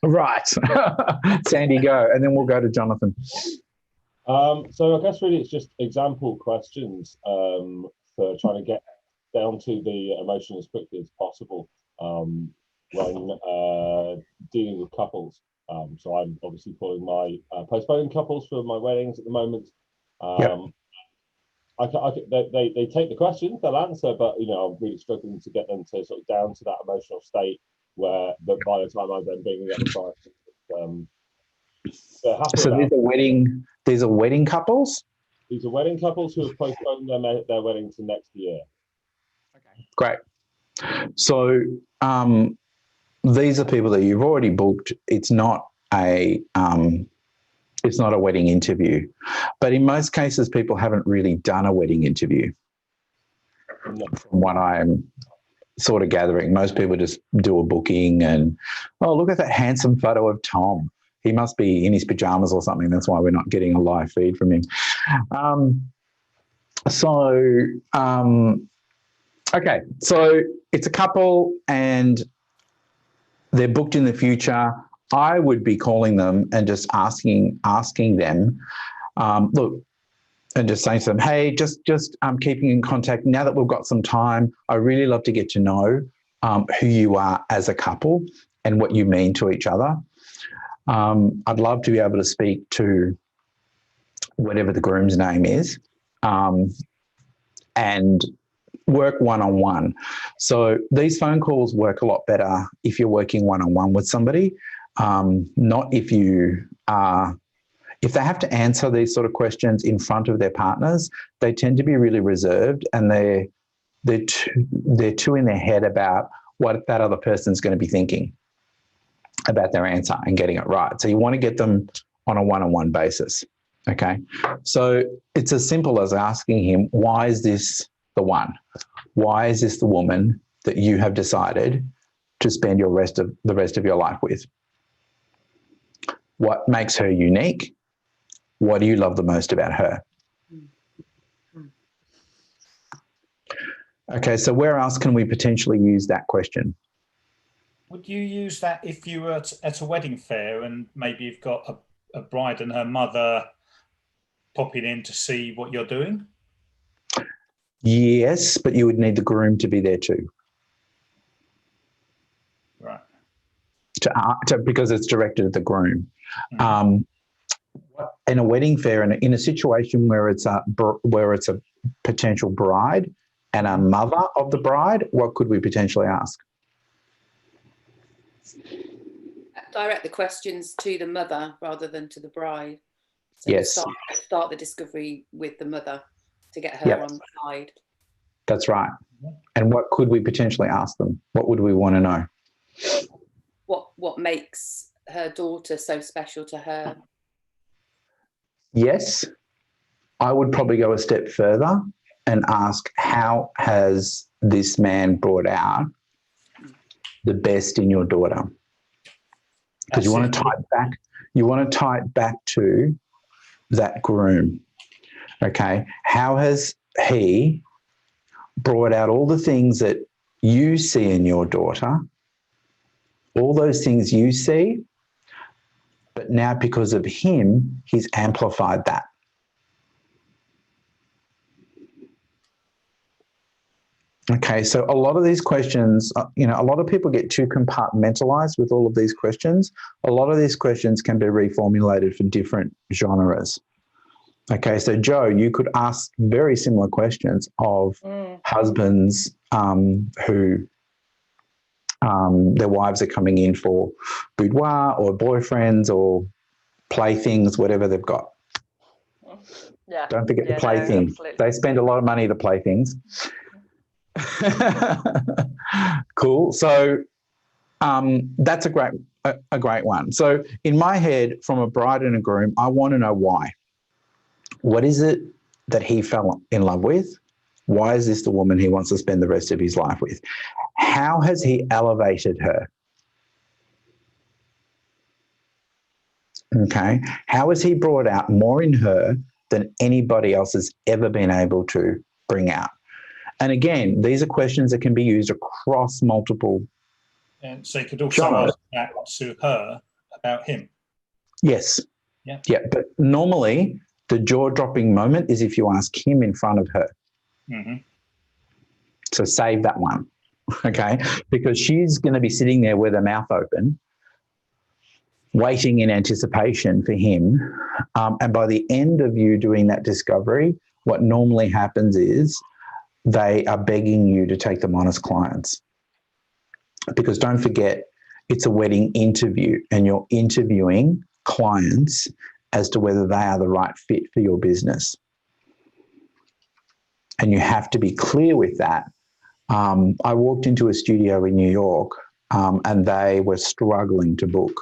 Right. Sandy, go, and then we'll go to Jonathan. So I guess really it's just example questions for trying to get down to the emotion as quickly as possible when dealing with couples. So I'm obviously calling my postponing couples for my weddings at the moment. Yep. They take the questions, they'll answer, but I'm really struggling to get them to sort of down to that emotional state where by the time I'm then bringing up the price, they're happy So about. These are wedding couples. These are wedding couples who have postponed their wedding to next year. Okay, great. So these are people that you've already booked. It's not a wedding interview, but in most cases, people haven't really done a wedding interview. No. From what I'm sort of gathering, most people just do a booking and, oh, look at that handsome photo of Tom. He must be in his pajamas or something. That's why we're not getting a live feed from him. Okay, so it's a couple and they're booked in the future. I would be calling them and just asking them, look, and just saying to them, hey, just keeping in contact. Now that we've got some time, I really love to get to know who you are as a couple and what you mean to each other. I'd love to be able to speak to whatever the groom's name is and work one-on-one. So these phone calls work a lot better if you're working one-on-one with somebody, not if they have to answer these sort of questions in front of their partners. They tend to be really reserved and they're too in their head about what that other person's going to be thinking about their answer and getting it right. So you want to get them on a one-on-one basis, okay? So it's as simple as asking him, why is this the one? Why is this the woman that you have decided to spend the rest of your life with? What makes her unique? What do you love the most about her? Okay, so where else can we potentially use that question? Would you use that if you were at a wedding fair and maybe you've got a bride and her mother popping in to see what you're doing? Yes, but you would need the groom to be there too. Right. Because it's directed at the groom. Mm-hmm. In a wedding fair, in a situation where it's a potential bride and a mother of the bride, what could we potentially ask? Direct the questions to the mother rather than to the bride. So yes. Start the discovery with the mother to get her on the side. That's right. And what could we potentially ask them? What would we want to know? What makes her daughter so special to her? Yes. I would probably go a step further and ask, how has this man brought out the best in your daughter? Because you want to tie it back to that groom. Okay. How has he brought out all the things that you see in your daughter, all those things you see, but now because of him, he's amplified that. Okay, so a lot of these questions, a lot of people get too compartmentalized with all of these questions. A lot of these questions can be reformulated for different genres. Okay, so Joe, you could ask very similar questions of husbands who their wives are coming in for boudoir or boyfriends or playthings, whatever they've got. Yeah. Don't forget the playthings. No, they spend a lot of money, the playthings. Cool. So that's a great one. So in my head, from a bride and a groom, I want to know why. What is it that he fell in love with? Why is this the woman he wants to spend the rest of his life with? How has he elevated her? Okay. How has he brought out more in her than anybody else has ever been able to bring out? And again, these are questions that can be used across multiple And so you could also Sure. ask that to her about him. Yes. Yeah. Yeah. But normally the jaw-dropping moment is if you ask him in front of her. Mm-hmm. So save that one, okay? Because she's going to be sitting there with her mouth open, waiting in anticipation for him. And by the end of you doing that discovery, what normally happens is they are begging you to take them on as clients. Because don't forget, it's a wedding interview and you're interviewing clients as to whether they are the right fit for your business. And you have to be clear with that. I walked into a studio in New York and they were struggling to book.